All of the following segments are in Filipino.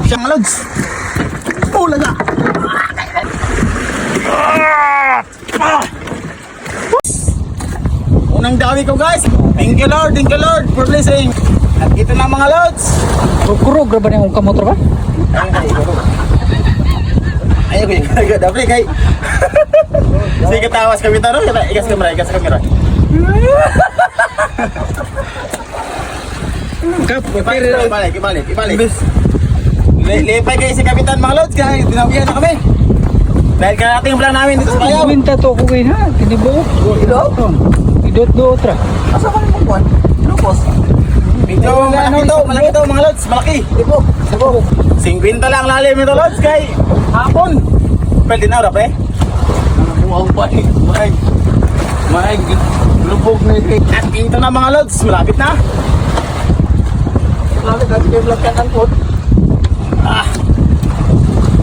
Siya mga lods. Laga. Unang dawi ko guys. Thank you Lord for blessing. At ito na mga lods. Kurog ra ba nang kamotor ba? Ayo ko dapat kay. Sige tawas kami taro, igas kamera. Ibalik. Lipay kayo si Kapitan mga lods, kaya dinawihan na kami. Dahil karating lang namin dito sa bayaw. Minta to ko kayo ha, tinibo. Idot do otra. Asa ka naman buwan? Ano boss? Medyo malaki to mga lods, malaki. Sibo. 50 lang lalim ito lods, kay hapon. Pwede na pre. Buwang pa eh. Maig. Lubog na ito. At ito na mga lods, malapit na. Malapit na, kayo vlog ka ng food.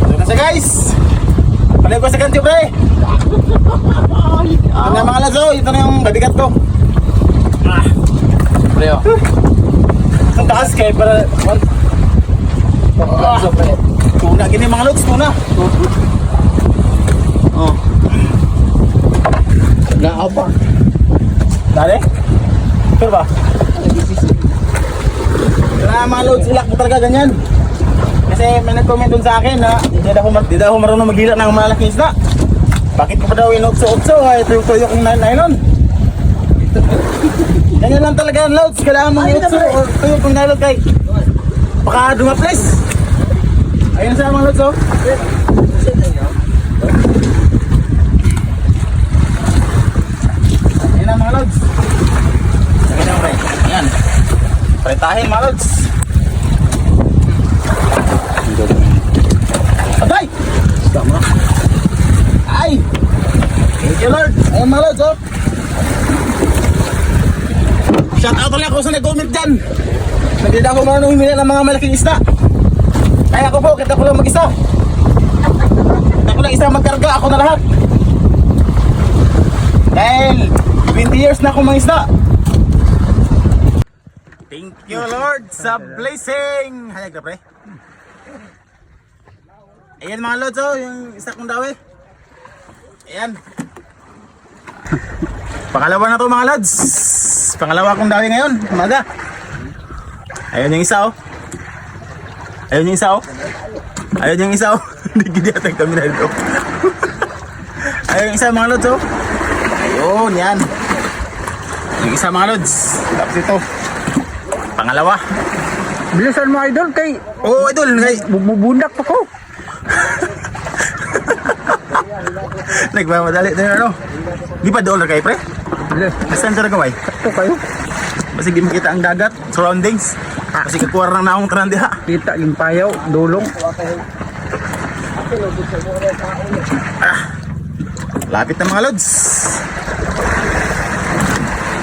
Ito na siya guys. Palay ko sa kanti pre. Ito na mga lods, ito na yung babigat ko. Pre oh. Ang taas kayo para tuna gini mga lods, tuna. Oh. Apa? Dali? Pero ba? Kaya mga loads, ilak mo talaga ganyan. Kasi may nag-comment dun sa akin na hindi daw marunong maghilak ng malaking isda. Bakit ko pa daw inutso-utso? Ay, tuyo kong nylon. Ganyan lang talaga ang loads. Kailangan mong inutso o tuyo kong nylon kay baka dumaples. Ayun sa mga loads oh. Mga lods. Sige pre. Ayan. Pretahin mga lods. Patay! Tama. Ay! Thank you Lord. Ayan mga lods oh. Shout out ulit ako sa nag-comment dyan. Hindi na ako marunong humila ng mga malaking isda. Kaya ako po, kita ko lang mag-isa. Kita ko lang isa magkarga, ako na lahat. Dahil 20 years na akong mangisda. Thank you Lord sa blessing. Hayag na pre. Ayan mga lods oh, yung isa kong dawi. Ayan. Pangalawa na to mga lods. Pangalawa kong dawi ngayon, umaga. Ayan yung isa oh. Ayan yung isa oh. Ayan yung isa oh. Hindi ginatag kami na dito. Ayan yung isa mga lods oh. Ayun, yan. Yung isa mga lods. Tapos ito. Pangalawa. Bilisan mo idol kay. Oo, idol. Bubundak pa ko. Nagmamadali na ano. Di pa dollar kayo pre? Bilis. Nasaan ka nagaway? Ito kayo. Basta di makita ang dagat, surroundings. Kasi kakuha lang na akong tanan diha. Kita yung payaw, dulong. Lapit na mga lods.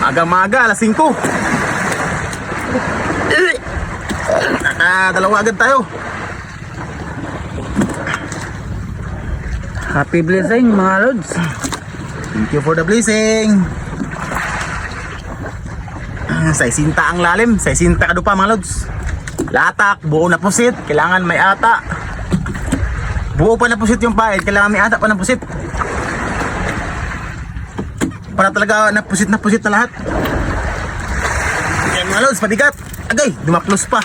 Aga-maga, alas 5. Dalawa agad tayo. Happy blessing mga lods. Thank you for the blessing. Sa isinta ang lalim, sa isinta ka pa mga lods. Latak, buo na pusit, kailangan may ata. Buo pa na pusit yung paid, kailangan may ata pa na pusit. Para talaga napusit na lahat. Yan mga lods, pabigat. Agay, dumaplos pa.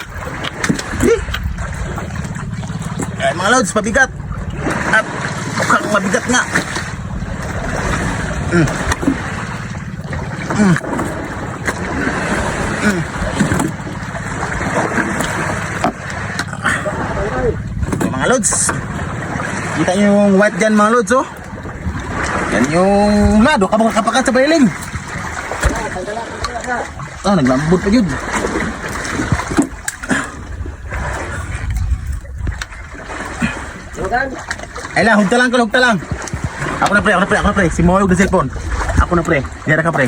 Yan mga lods, pabigat. At mukhang mabigat nga. Mga lods, kita nyo yung white dyan mga lods oh. Yan yung lado, kapakat sa bailing. Oh, naglambot pa yun. Ay lang, hugta lang. Ako na pre. Si Moyog na cellphone. Ako na pre, diyan ka pre.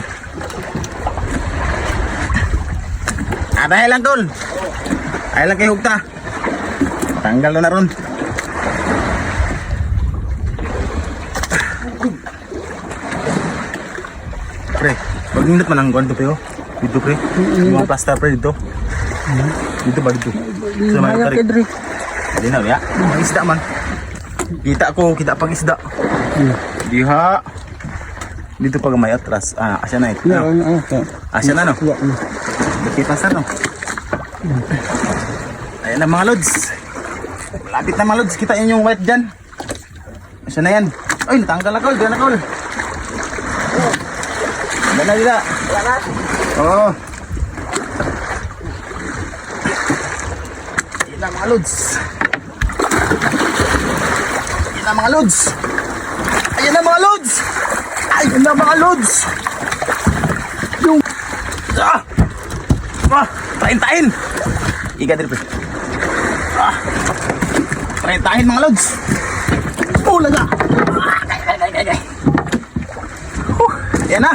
Dahil lang tol. Ay lang kayo hugta. Tanggal na ron. Pre, pag nindot man ang kuwan to pre oh. Dito pre, yung mga plaster pre dito. Dito ba dito? Sa may Hayag tarik. kay Dre. Linaw ya. Ang isda man. Kita pag isda. Diha. Dito pag may atras. Asya na ito. Asya na no. Kita sa no. Ayan na mga lods. Lapit na mga lods. Kita yun yung white dyan. Asya na yan. Ay, natanggal na kol. Diyan na kol. Diyan na dila. Oo. Ayan na mga lods. Ayan na mga lods. Ayan na mga lods. Ayan na mga lods. Yung... Tahin. Iga dito. Tahin mga lods. Laga. Gay. Yan na.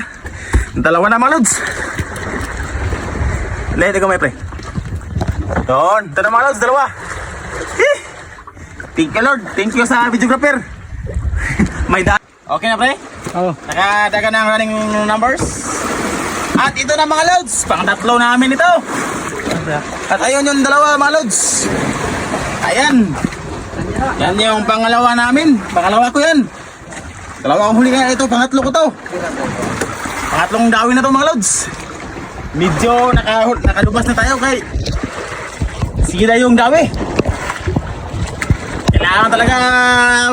Dalawa na mga lods. Lede ko may pre. Doon. Ito na mga lods. Dalawa. Thank you Lord. Thank you sa videographer. May da. Okay na pre? Oh. Nakadaga na ang running numbers. At ito na mga lods. Pang-tatlo namin ito. At ayun yung dalawa mga lods. Ayan. Yan yung pangalawa namin. Pangalawa ko yan. Dalawa ang huli nga ito. Pangatlo ko to. Pangatlong dawin na to mga lods. Medyo nakalubas na tayo kay sila yung dawi. Kailangan talaga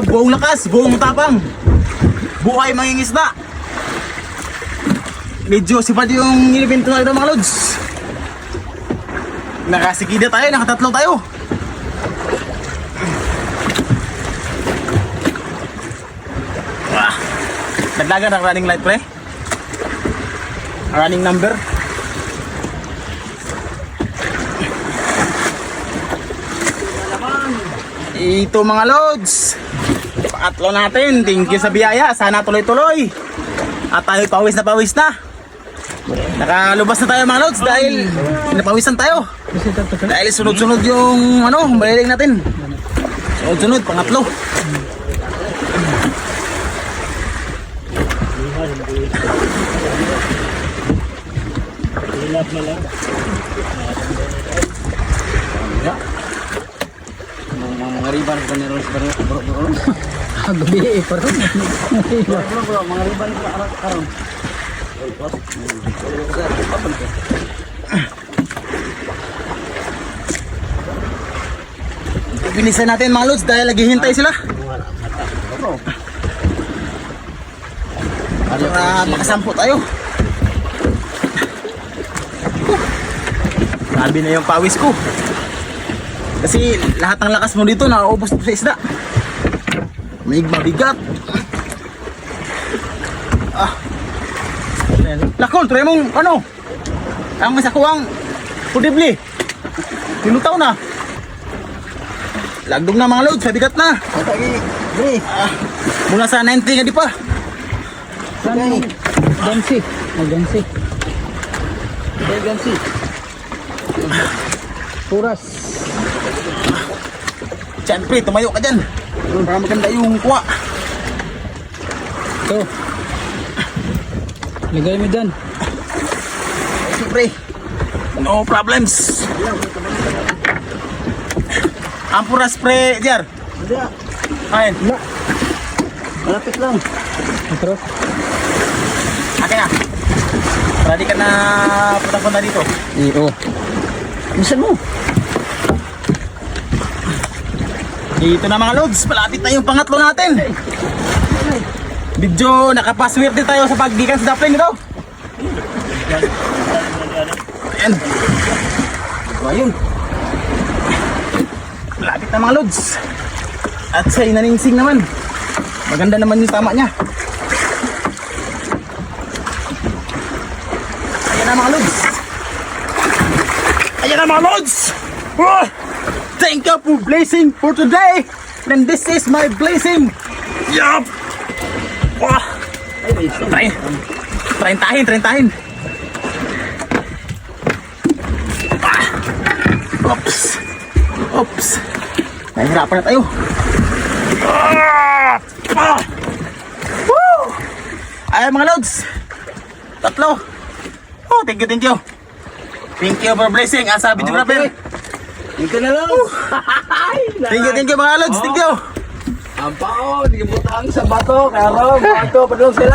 buong lakas, buong tapang. Buhay mangingisda. Medyo sipad yung inibento na ito mga lods. Nakasigida tayo, nakatatlo tayo. Naglagan ang running light pre. Running number. Ito mga lods. Pangatlo natin. Thank you sa biyaya. Sana tuloy-tuloy. At tayo pawis na. Nakalubas na tayo mga lods dahil napawisan tayo. Dahil sunod-sunod yung baliling natin. Sunod-sunod, pangatlo. Mga riban ko ni Ros bro. Gabi pa ron. Bro, mga riban ko karon. Bilisan natin mga lods dahil naghihintay sila. Para makasampo tayo. Sabi na yung pawis ko. Kasi lahat ng lakas mo dito nauubos sa isda. May mabigat. Lakol, try mong ang masakuang pudibli. Tinutaw na. Lagdog na mga load, sabigat na. Mula sa 90 nga di pa. Gansi. Puras. Siyempre, tumayo ka dyan. Para maganda yung kuha. Ito. Lagay mo dyan. Siyempre, no problems. Ampura spray, Jar. Ayan. Malapit lang. Ito. Akin na. Ready ka na punta dito. Oo. Misan mo. Dito na mga lods, malapit na yung pangatlo natin. Medyo nakapaswerte tayo sa paggikan sa dappling ito. Ayan. Ayun. Malapit na mga lods. At sa inaningsing naman. Maganda naman yung tama niya. Ayan na mga lods. Ayan na mga lods. Thank you for blessing for today. And this is my blessing. Yup. Tahin. Oops. Nahihirapan na tayo. Woo! Ayan mga lods. Tatlo. Thank you. Thank you for blessing. Sabi ni Rapper. Ito na lang. Thank you mga lods. Thank you. Ang pao, di butang sa bato, karo, bato, padulong sila.